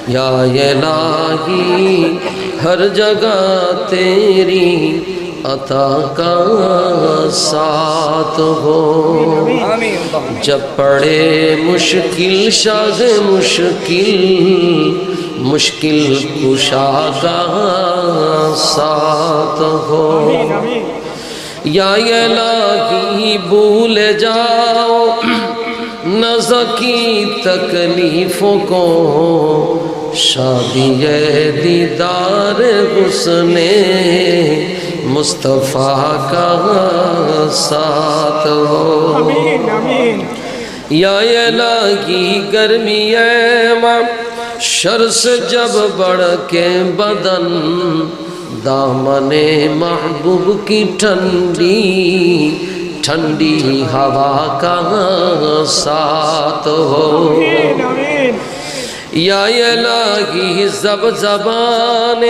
یا الہی ہر جگہ تیری عطا کا ساتھ ہو، جب پڑے مشکل شاہ مشکل کشا کا ساتھ ہو، یا الہی بھول جاؤ نہ کی تکلیفوں کو، شادی دیدار حسن مصطفیٰ کا ساتھ ہو، یا الہی گرمی شر سے جب بڑھ کے بدن، دامن محبوب کی ٹھنڈی ہوا کا ساتھ ہو، یا الہی زبان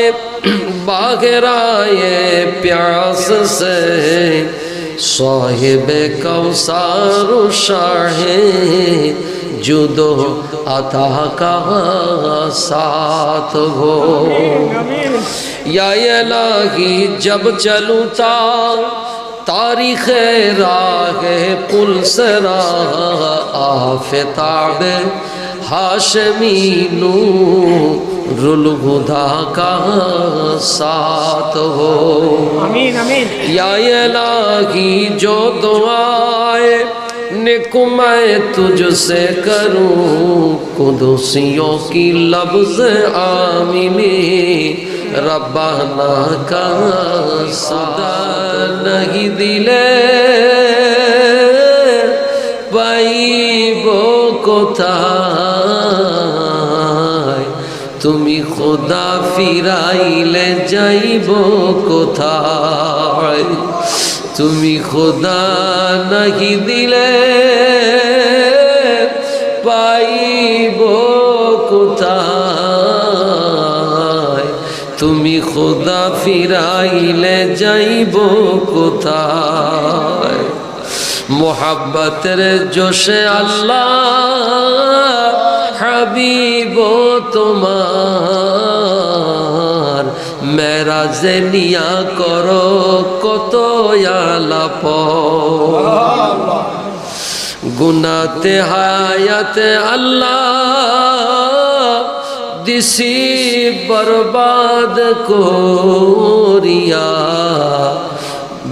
باغرائے پیاس سے، صاحب کوثر شاہ جود و عطا کا ساتھ ہو، یا الہی جب چلوں تاریخ راہ پل سے راہ، آفتاب ہاشمی نور الہدا کا ساتھ ہو، یا الہی جو دعائے نیک میں تجھ سے کروں، قدسیوں کی لفظ آمینی ربنا کا ساتھ نہیں دلے পাইব কোথায়, তুমি খোদা ফিরাইলে যাইব কোথায়, তুমি খোদা নাহি দিলে পাইব কোথায়, তুমি খোদা ফিরাইলে যাইব কোথায়. মোহাব্বতের জোশে আল্লাহ হাবিব তোমার মেরাজে নিয়া করো কত আলাপ, গুনাতে হায়াতে আল্লাহ দিছি বরবাদ করিয়া,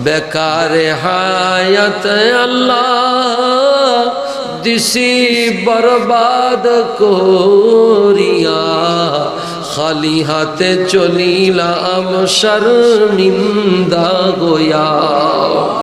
বেকারে হায়াত আল্লাহ দিছি বরবাদ করিয়া, খালি হাতে চলিলাম শর্মিন্দা গোয়া.